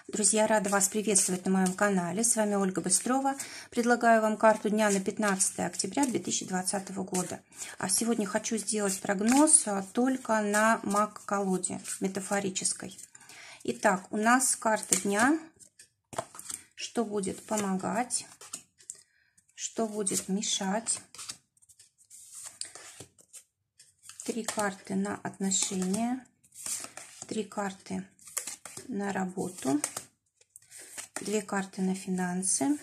Друзья, рада вас приветствовать на моем канале. С вами Ольга Быстрова. Предлагаю вам карту дня на 15 октября 2020 года. А сегодня хочу сделать прогноз только на маг-колоде метафорической. Итак, у нас карта дня. Что будет помогать? Что будет мешать? 3 карты на отношения. 3 карты на работу, 2 карты на финансы,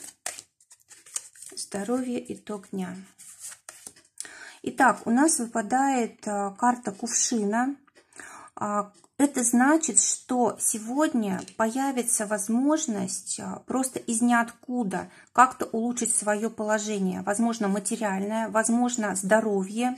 здоровье, итог дня. Итак, у нас выпадает карта кувшина. Это значит, что сегодня появится возможность просто из ниоткуда как-то улучшить свое положение. Возможно, материальное, возможно, здоровье.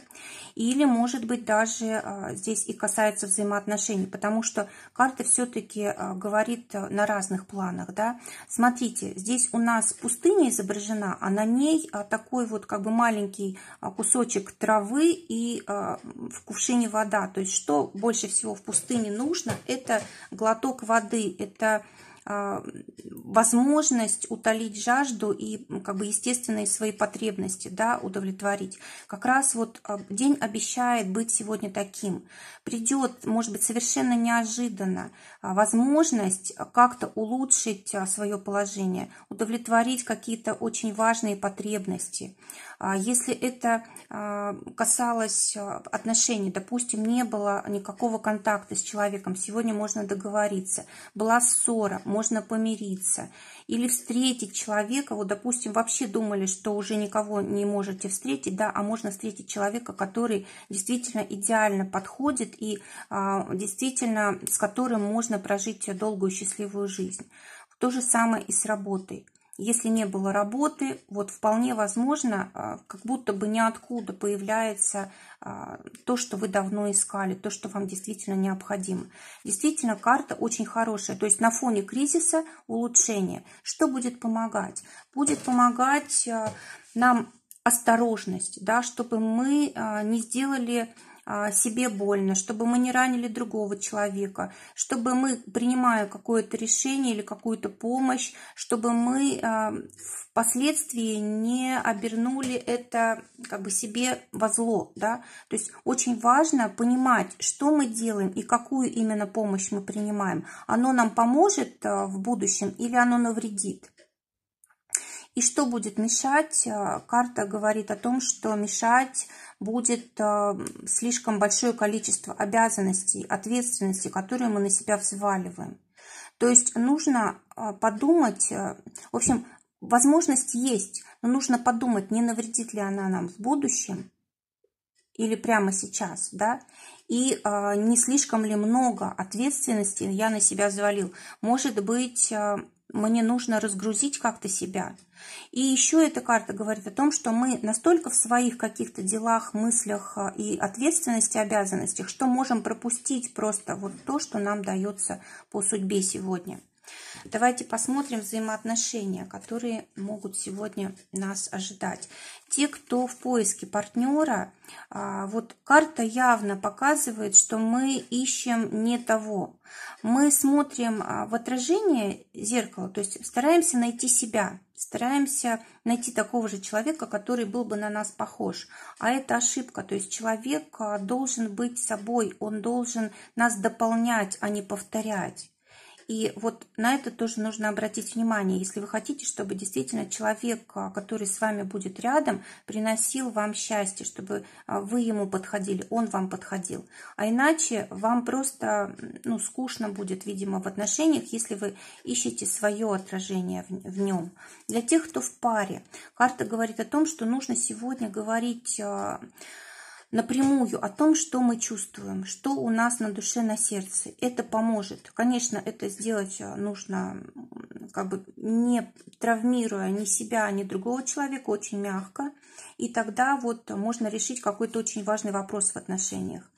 Или, может быть, даже здесь и касается взаимоотношений. Потому что карта все-таки говорит на разных планах. Да? Смотрите, здесь у нас пустыня изображена, а на ней такой вот как бы маленький кусочек травы и в кувшине вода. То есть, что больше всего в пустыне нужно, это глоток воды, это возможность утолить жажду и как бы естественные свои потребности, да, удовлетворить. Как раз вот день обещает быть сегодня таким. Придет, может быть, совершенно неожиданно возможность как-то улучшить свое положение, удовлетворить какие-то очень важные потребности. Если это касалось отношений, допустим, не было никакого контакта с человеком, сегодня можно договориться, была ссора, можно помириться, или встретить человека, вот, допустим, вообще думали, что уже никого не можете встретить, да, а можно встретить человека, который действительно идеально подходит и действительно с которым можно прожить долгую счастливую жизнь. То же самое и с работой. Если не было работы, вот вполне возможно, как будто бы ниоткуда появляется то, что вы давно искали, то, что вам действительно необходимо. Действительно, карта очень хорошая. То есть на фоне кризиса улучшение. Что будет помогать? Будет помогать нам осторожность, да, чтобы мы не сделали себе больно, чтобы мы не ранили другого человека, чтобы мы, принимая какое-то решение или какую-то помощь, чтобы мы впоследствии не обернули это как бы себе во зло, да? То есть очень важно понимать, что мы делаем и какую именно помощь мы принимаем. Оно нам поможет в будущем или оно навредит? И что будет мешать? Карта говорит о том, что мешать будет слишком большое количество обязанностей, ответственности, которые мы на себя взваливаем. То есть нужно подумать, в общем, возможность есть, но нужно подумать, не навредит ли она нам в будущем или прямо сейчас, да, и не слишком ли много ответственности я на себя взвалил. Может быть, мне нужно разгрузить как-то себя. И еще эта карта говорит о том, что мы настолько в своих каких-то делах, мыслях и ответственности, обязанностях, что можем пропустить просто вот то, что нам дается по судьбе сегодня. Давайте посмотрим взаимоотношения, которые могут сегодня нас ожидать. Те, кто в поиске партнера, вот карта явно показывает, что мы ищем не того. Мы смотрим в отражение зеркала, то есть стараемся найти себя, стараемся найти такого же человека, который был бы на нас похож. А это ошибка, то есть человек должен быть собой, он должен нас дополнять, а не повторять. И вот на это тоже нужно обратить внимание, если вы хотите, чтобы действительно человек, который с вами будет рядом, приносил вам счастье, чтобы вы ему подходили, он вам подходил. А иначе вам просто скучно будет, видимо, в отношениях, если вы ищете свое отражение в нем. Для тех, кто в паре, карта говорит о том, что нужно сегодня говорить напрямую о том, что мы чувствуем, что у нас на душе, на сердце. Это поможет. Конечно, это сделать нужно как бы не травмируя ни себя, ни другого человека, очень мягко. И тогда вот можно решить какой-то очень важный вопрос в отношениях.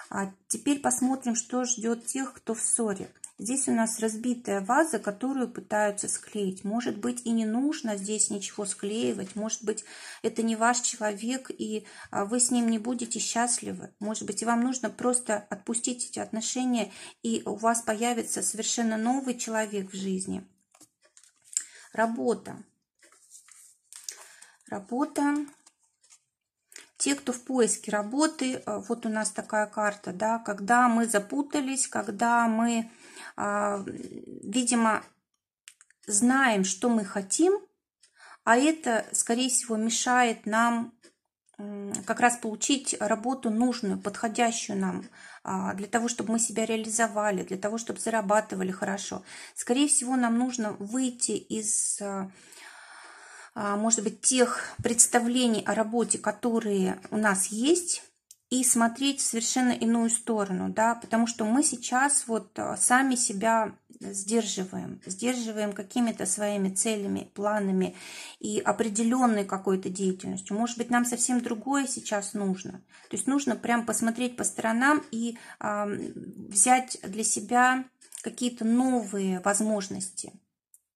А теперь посмотрим, что ждет тех, кто в ссоре. Здесь у нас разбитая ваза, которую пытаются склеить. Может быть, и не нужно здесь ничего склеивать. Может быть, это не ваш человек, и вы с ним не будете счастливы. Может быть, и вам нужно просто отпустить эти отношения, и у вас появится совершенно новый человек в жизни. Работа. Работа. Те, кто в поиске работы, вот у нас такая карта, да, когда мы запутались, когда мы, видимо, знаем, что мы хотим, а это, скорее всего, мешает нам как раз получить работу нужную, подходящую нам, для того, чтобы мы себя реализовали, для того, чтобы зарабатывали хорошо. Скорее всего, нам нужно выйти из, может быть, тех представлений о работе, которые у нас есть, и смотреть в совершенно иную сторону, да, потому что мы сейчас вот сами себя сдерживаем какими-то своими целями, планами и определенной какой-то деятельностью. Может быть, нам совсем другое сейчас нужно. То есть нужно прям посмотреть по сторонам и взять для себя какие-то новые возможности.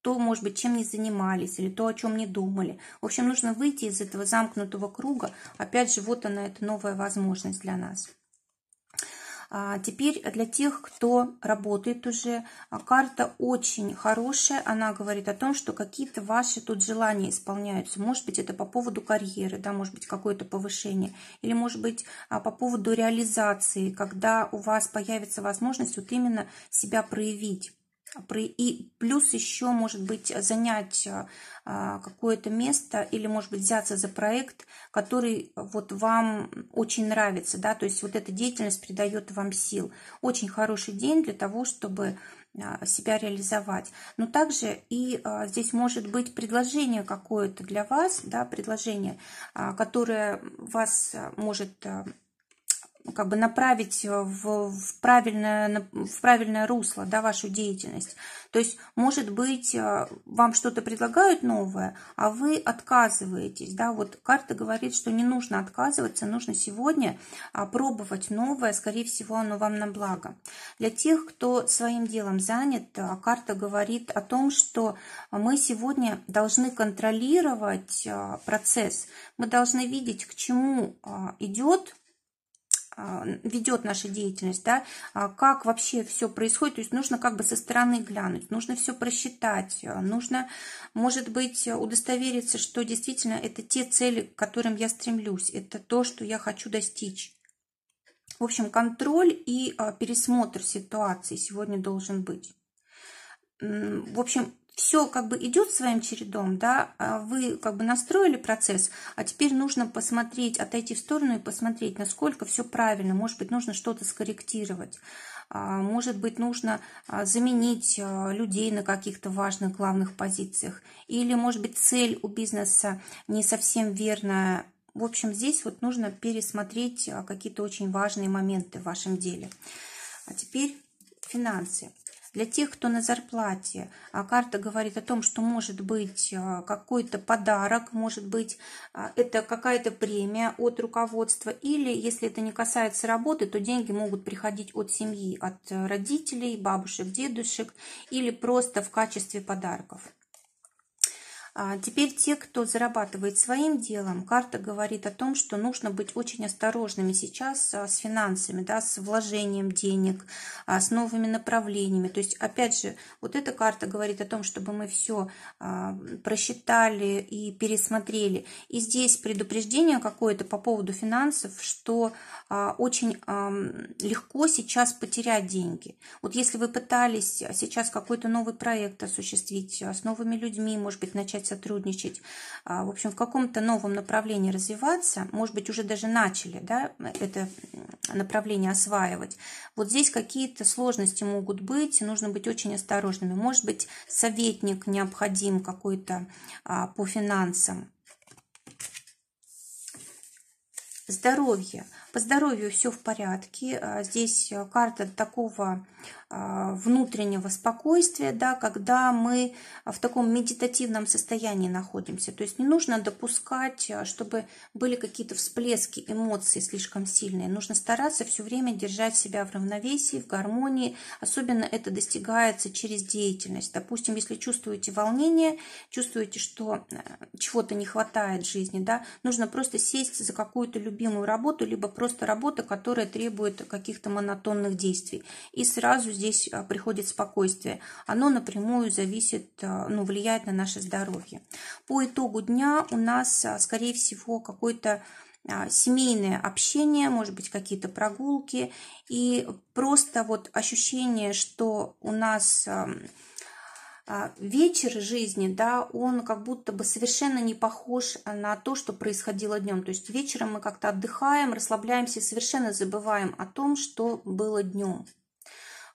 То, может быть, чем не занимались, или то, о чем не думали. В общем, нужно выйти из этого замкнутого круга. Опять же, вот она, эта новая возможность для нас. Теперь для тех, кто работает уже, карта очень хорошая. Она говорит о том, что какие-то ваши тут желания исполняются. Может быть, это по поводу карьеры, да, может быть, какое-то повышение. Или, может быть, по поводу реализации, когда у вас появится возможность вот именно себя проявить. И плюс еще, может быть, занять какое-то место или, может быть, взяться за проект, который вот вам очень нравится, да, то есть вот эта деятельность придает вам сил. Очень хороший день для того, чтобы себя реализовать. Но также и здесь может быть предложение какое-то для вас, да, предложение, которое вас может как бы направить в правильное русло, да, вашу деятельность. То есть, может быть, вам что-то предлагают новое, а вы отказываетесь. Да? Вот карта говорит, что не нужно отказываться, нужно сегодня пробовать новое, скорее всего, оно вам на благо. Для тех, кто своим делом занят, карта говорит о том, что мы сегодня должны контролировать процесс, мы должны видеть, к чему ведет наша деятельность, да, как вообще все происходит, то есть нужно как бы со стороны глянуть, нужно все просчитать, нужно, может быть, удостовериться, что действительно это те цели, к которым я стремлюсь, это то, что я хочу достичь. В общем, контроль и пересмотр ситуации сегодня должен быть. В общем, все как бы идет своим чередом, да, вы как бы настроили процесс, а теперь нужно посмотреть, отойти в сторону и посмотреть, насколько все правильно. Может быть, нужно что-то скорректировать, может быть, нужно заменить людей на каких-то важных главных позициях, или, может быть, цель у бизнеса не совсем верная. В общем, здесь вот нужно пересмотреть какие-то очень важные моменты в вашем деле. А теперь финансы. Для тех, кто на зарплате, карта говорит о том, что может быть какой-то подарок, может быть это какая-то премия от руководства, или если это не касается работы, то деньги могут приходить от семьи, от родителей, бабушек, дедушек, или просто в качестве подарков. Теперь те, кто зарабатывает своим делом, карта говорит о том, что нужно быть очень осторожными сейчас с финансами, да, с вложением денег, с новыми направлениями. То есть, опять же, вот эта карта говорит о том, чтобы мы все просчитали и пересмотрели. И здесь предупреждение какое-то по поводу финансов, что очень легко сейчас потерять деньги. Вот если вы пытались сейчас какой-то новый проект осуществить с новыми людьми, может быть, начать сотрудничать, в общем, в каком-то новом направлении развиваться, может быть, уже даже начали, да, это направление осваивать. Вот здесь какие-то сложности могут быть, нужно быть очень осторожными. Может быть, советник необходим какой-то по финансам. Здоровье. По здоровью все в порядке. Здесь карта такого внутреннего спокойствия, да, когда мы в таком медитативном состоянии находимся. То есть не нужно допускать, чтобы были какие-то всплески эмоций слишком сильные. Нужно стараться все время держать себя в равновесии, в гармонии. Особенно это достигается через деятельность. Допустим, если чувствуете волнение, чувствуете, что чего-то не хватает в жизни, да, нужно просто сесть за какую-то любимую работу, либо просто работа, которая требует каких-то монотонных действий. И сразу здесь приходит спокойствие. Оно напрямую зависит, влияет на наше здоровье. По итогу дня у нас, скорее всего, какое-то семейное общение, может быть, какие-то прогулки. И просто вот ощущение, что у нас вечер жизни, да, он как будто бы совершенно не похож на то, что происходило днем. То есть вечером мы как-то отдыхаем, расслабляемся, совершенно забываем о том, что было днем.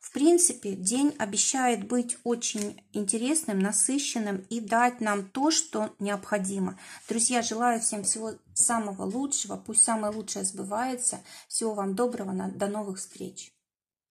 В принципе, день обещает быть очень интересным, насыщенным и дать нам то, что необходимо. Друзья, желаю всем всего самого лучшего. Пусть самое лучшее сбывается. Всего вам доброго. До новых встреч.